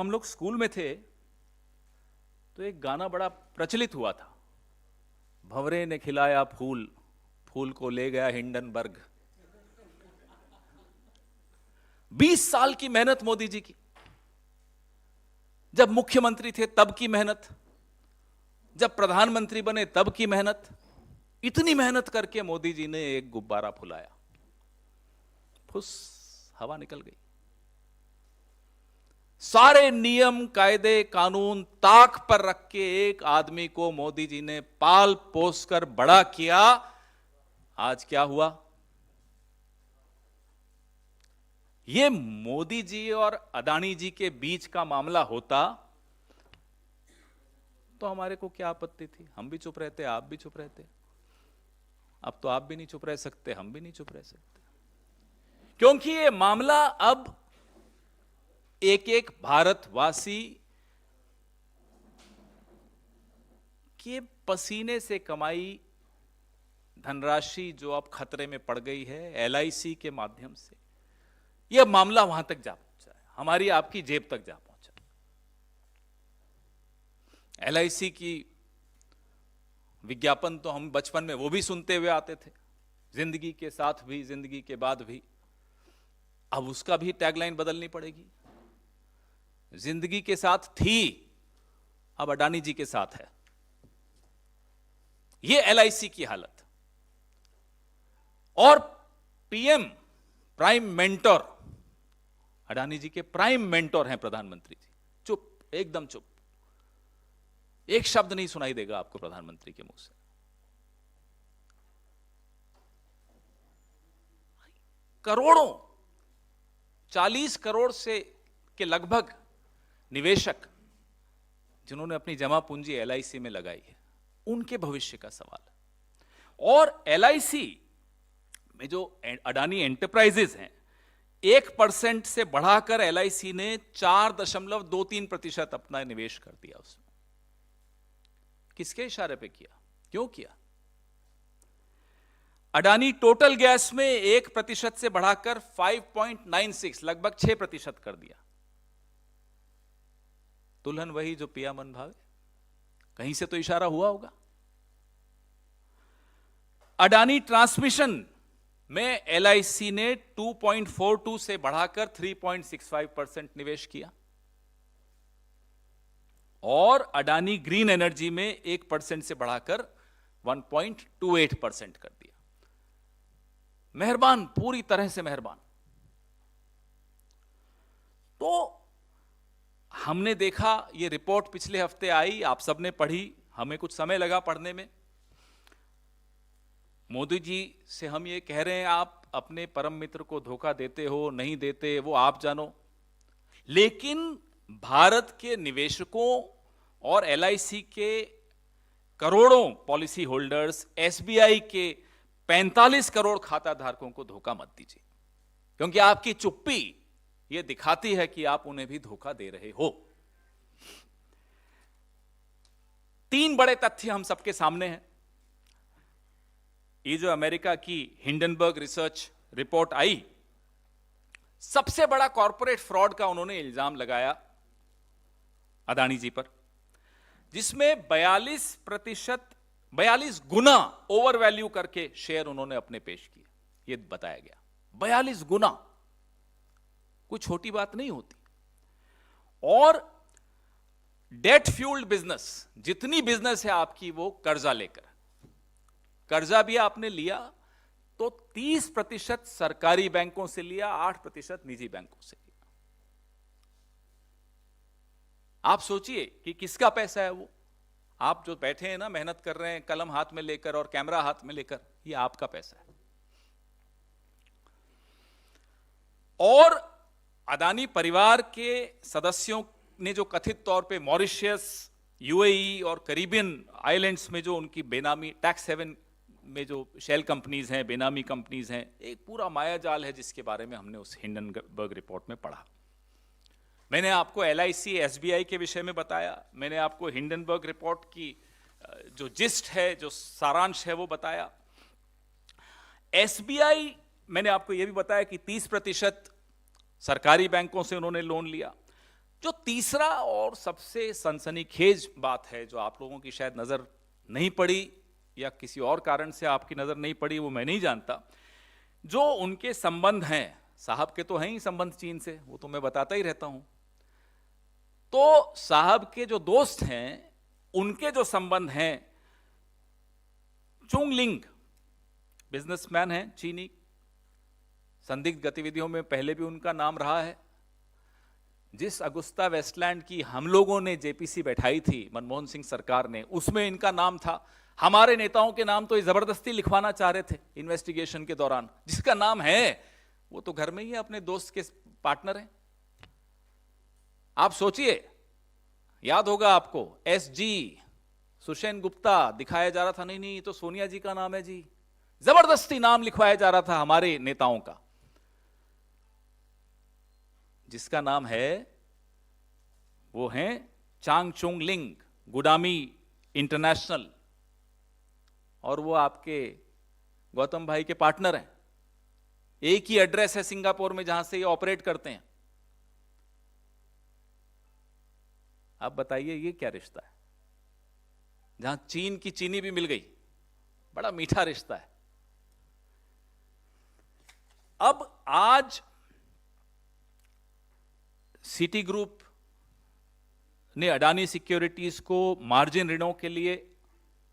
हम लोग स्कूल में थे तो एक गाना बड़ा प्रचलित हुआ था, भंवरे ने खिलाया फूल, फूल को ले गया हिंडनबर्ग। 20 साल की मेहनत मोदी जी की, जब मुख्यमंत्री थे तब की मेहनत, जब प्रधानमंत्री बने तब की मेहनत, इतनी मेहनत करके मोदी जी ने एक गुब्बारा फुलाया, फुस हवा निकल गई। सारे नियम कायदे कानून ताक पर रख के एक आदमी को मोदी जी ने पाल पोस कर बड़ा किया। आज क्या हुआ? ये मोदी जी और अडानी जी के बीच का मामला होता तो हमारे को क्या आपत्ति थी? हम भी चुप रहते, आप भी चुप रहते। अब तो आप भी नहीं चुप रह सकते, हम भी नहीं चुप रह सकते, क्योंकि ये मामला अब एक एक भारतवासी के पसीने से कमाई धनराशि जो अब खतरे में पड़ गई है एलआईसी के माध्यम से, यह मामला वहां तक जा पहुंचा है, हमारी आपकी जेब तक जा पहुंचा। एलआईसी की विज्ञापन तो हम बचपन में वो भी सुनते हुए आते थे, जिंदगी के साथ भी जिंदगी के बाद भी। अब उसका भी टैगलाइन बदलनी पड़ेगी। जिंदगी के साथ थी, अब अडानी जी के साथ है। यह एलआईसी की हालत। और पीएम प्राइम मेंटोर, अडानी जी के प्राइम मेंटोर हैं प्रधानमंत्री जी। चुप, एकदम चुप, एक शब्द नहीं सुनाई देगा आपको प्रधानमंत्री के मुंह से। करोड़ों, 40 करोड़ से के लगभग निवेशक जिन्होंने अपनी जमा पूंजी एलआईसी में लगाई है, उनके भविष्य का सवाल है। और एलआईसी में जो अडानी एंटरप्राइजेज हैं, 1% से बढ़ाकर एलआईसी ने 4.23% अपना निवेश कर दिया उसमें। किसके इशारे पे किया? क्यों किया? अडानी टोटल गैस में 1% से बढ़ाकर 5.96 लगभग 6% कर दिया। दुल्हन वही जो पिया मन भावे, कहीं से तो इशारा हुआ होगा। अडानी ट्रांसमिशन में एलआईसी ने 2.42 से बढ़ाकर 3.65% निवेश किया। और अडानी ग्रीन एनर्जी में 1% से बढ़ाकर 1.28% कर दिया। मेहरबान, पूरी तरह से मेहरबान। तो हमने देखा, ये रिपोर्ट पिछले हफ्ते आई, आप सबने पढ़ी, हमें कुछ समय लगा पढ़ने में। मोदी जी से हम ये कह रहे हैं, आप अपने परम मित्र को धोखा देते हो, नहीं देते, वो आप जानो। लेकिन भारत के निवेशकों और एलआईसी के करोड़ों पॉलिसी होल्डर्स, एसबीआई के 45 करोड़ खाता धारकों को धोखा मत दीजिए, क्योंकि आपकी चुप्पी यह दिखाती है कि आप उन्हें भी धोखा दे रहे हो। 3 बड़े तथ्य हम सबके सामने हैं। ये जो अमेरिका की हिंडनबर्ग रिसर्च रिपोर्ट आई, सबसे बड़ा कॉर्पोरेट फ्रॉड का उन्होंने इल्जाम लगाया अडानी जी पर, जिसमें 42 गुना ओवर वैल्यू करके शेयर उन्होंने अपने पेश किए। यह बताया गया 42 गुना, कोई छोटी बात नहीं होती। और डेट फ्यूल्ड बिजनेस, जितनी बिजनेस है आपकी वो कर्जा लेकर, कर्जा भी आपने लिया तो 30% सरकारी बैंकों से लिया, 8% निजी बैंकों से लिया। आप सोचिए कि किसका पैसा है वो। आप जो बैठे हैं ना, मेहनत कर रहे हैं कलम हाथ में लेकर और कैमरा हाथ में लेकर, ये आपका पैसा है। और अडानी परिवार के सदस्यों ने जो कथित तौर पे मॉरिशस, यूएई और कैरिबियन आइलैंड्स में जो उनकी बेनामी टैक्स हेवन में जो शेल कंपनीज हैं, बेनामी कंपनीज हैं, एक पूरा मायाजाल है जिसके बारे में हमने उस हिंडनबर्ग रिपोर्ट में पढ़ा। मैंने आपको एलआईसी, एसबीआई के विषय में बताया, मैंने आपको हिंडनबर्ग रिपोर्ट की जो जिस्ट है, जो सारांश है वो बताया। एसबीआई, मैंने आपको यह भी बताया कि 30% सरकारी बैंकों से उन्होंने लोन लिया, जो तीसरा और सबसे सनसनीखेज बात है, जो आप लोगों की शायद नजर नहीं पड़ी या किसी और कारण से आपकी नजर नहीं पड़ी, वो मैं नहीं जानता, जो उनके संबंध हैं, साहब के तो हैं ही संबंध चीन से, वो तो मैं बताता ही रहता हूं, तो साहब के जो दोस्त हैं उनके जो संबंध हैं, चुंग लिंग बिजनेसमैन हैं चीनी, संदिग्ध गतिविधियों में पहले भी उनका नाम रहा है। जिस अगुस्ता वेस्टलैंड की हम लोगों ने जेपीसी बैठाई थी मनमोहन सिंह सरकार ने, उसमें इनका नाम था। हमारे नेताओं के नाम तो ये जबरदस्ती लिखवाना चाह रहे थे इन्वेस्टिगेशन के दौरान। जिसका नाम है वो तो घर में ही है, अपने दोस्त के पार्टनर हैं। आप सोचिए, याद होगा आपको, एसजी सुषेन गुप्ता दिखाया जा रहा था, नहीं नहीं तो सोनिया जी का नाम है जी, जबरदस्ती नाम लिखवाया जा रहा था हमारे नेताओं का। जिसका नाम है वो है चांग चुंग लिंग, गुडामी इंटरनेशनल, और वो आपके गौतम भाई के पार्टनर हैं। एक ही एड्रेस है सिंगापुर में जहां से ये ऑपरेट करते हैं। आप बताइए ये क्या रिश्ता है, जहां चीन की चीनी भी मिल गई, बड़ा मीठा रिश्ता है। अब आज सिटी ग्रुप ने अडानी सिक्योरिटीज को मार्जिन ऋणों के लिए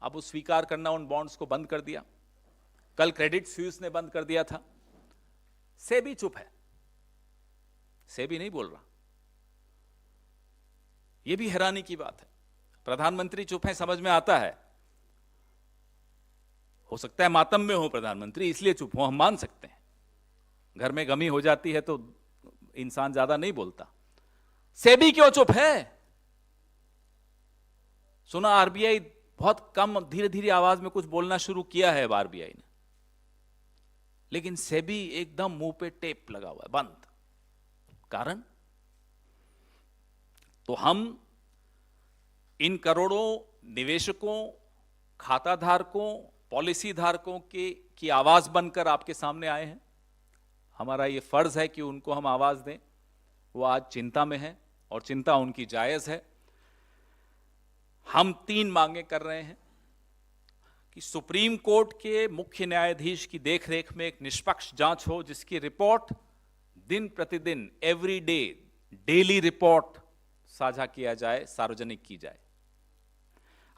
अब वो स्वीकार करना, उन बॉन्ड्स को बंद कर दिया। कल क्रेडिट स्विस ने बंद कर दिया था। सेबी चुप है, सेबी नहीं बोल रहा। यह भी हैरानी की बात है। प्रधानमंत्री चुप है, समझ में आता है, हो सकता है मातम में हो प्रधानमंत्री, इसलिए चुप हो, हम मान सकते हैं। घर में गमी हो जाती है तो इंसान ज्यादा नहीं बोलता। सेबी क्यों चुप है? सुना आरबीआई बहुत कम, धीरे धीरे आवाज में कुछ बोलना शुरू किया है आरबीआई ने, लेकिन सेबी एकदम मुंह पे टेप लगा हुआ है, बंद। कारण तो हम इन करोड़ों निवेशकों, खाता धारकों, पॉलिसी धारकों की आवाज बनकर आपके सामने आए हैं। हमारा ये फर्ज है कि उनको हम आवाज दें। वो आज चिंता में है और चिंता उनकी जायज है। हम 3 मांगे कर रहे हैं कि सुप्रीम कोर्ट के मुख्य न्यायाधीश की देखरेख में एक निष्पक्ष जांच हो, जिसकी रिपोर्ट दिन प्रतिदिन, एवरी डे, डेली रिपोर्ट साझा किया जाए, सार्वजनिक की जाए।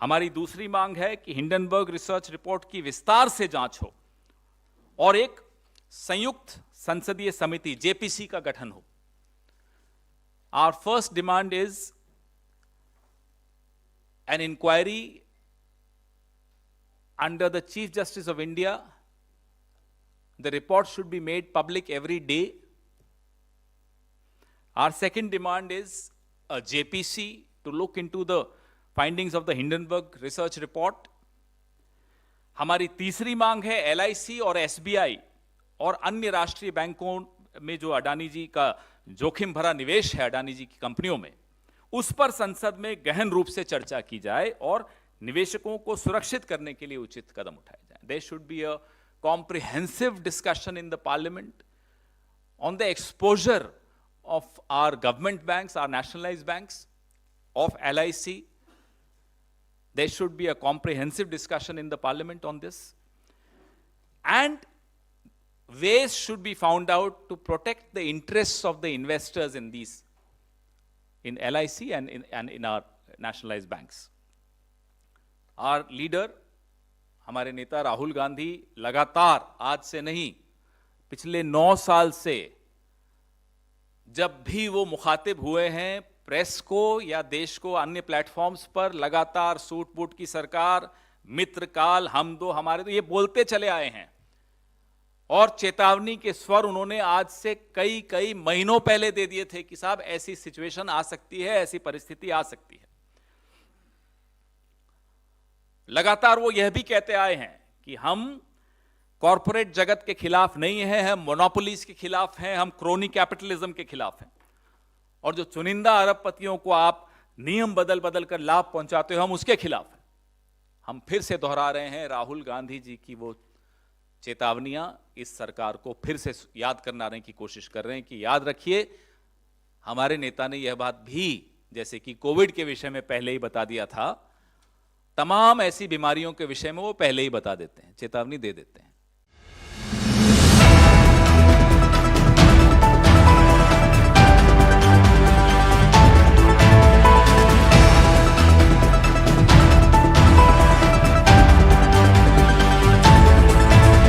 हमारी दूसरी मांग है कि हिंडनबर्ग रिसर्च रिपोर्ट की विस्तार से जांच हो और एक संयुक्त संसदीय समिति जेपीसी का गठन हो। Our first demand is an inquiry under the Chief Justice of India. The report should be made public every day. Our second demand is a JPC to look into the findings of the Hindenburg research report. हमारी तीसरी मांग है LIC और SBI और अन्य राष्ट्रीय बैंकों में जो अडानी जी का जोखिम भरा निवेश है अडानी जी की कंपनियों में, उस पर संसद में गहन रूप से चर्चा की जाए और निवेशकों को सुरक्षित करने के लिए उचित कदम उठाए जाएं। There should be a comprehensive discussion in the parliament on the exposure of our government banks, our nationalized banks, of LIC. There should be a comprehensive discussion in the parliament on this. And ways should be found out to protect the interests of the investors in these, in LIC and in our nationalized banks. Our leader, हमारे नेता राहुल गांधी लगातार, आज से नहीं, पिछले 9 साल से जब भी वो मुखातिब हुए हैं प्रेस को या देश को अन्य प्लेटफॉर्म्स पर, लगातार सूट बूट की सरकार, मित्र काल, हम दो हमारे, तो ये बोलते चले आए हैं। और चेतावनी के स्वर उन्होंने आज से कई महीनों पहले दे दिए थे कि साहब ऐसी सिचुएशन आ सकती है, ऐसी परिस्थिति आ सकती है। लगातार वो यह भी कहते आए हैं कि हम कॉरपोरेट जगत के खिलाफ नहीं हैं, हम मोनोपोलीज के खिलाफ हैं, हम क्रोनी कैपिटलिज्म के खिलाफ हैं, और जो चुनिंदा अरबपतियों को आप नियम बदल बदल कर लाभ पहुंचाते हो, हम उसके खिलाफ हैं। हम फिर से दोहरा रहे हैं राहुल गांधी जी की वो चेतावनियां, इस सरकार को फिर से याद करने की कोशिश कर रहे हैं कि याद रखिए, हमारे नेता ने यह बात भी, जैसे कि कोविड के विषय में पहले ही बता दिया था, तमाम ऐसी बीमारियों के विषय में वो पहले ही बता देते हैं, चेतावनी दे देते हैं।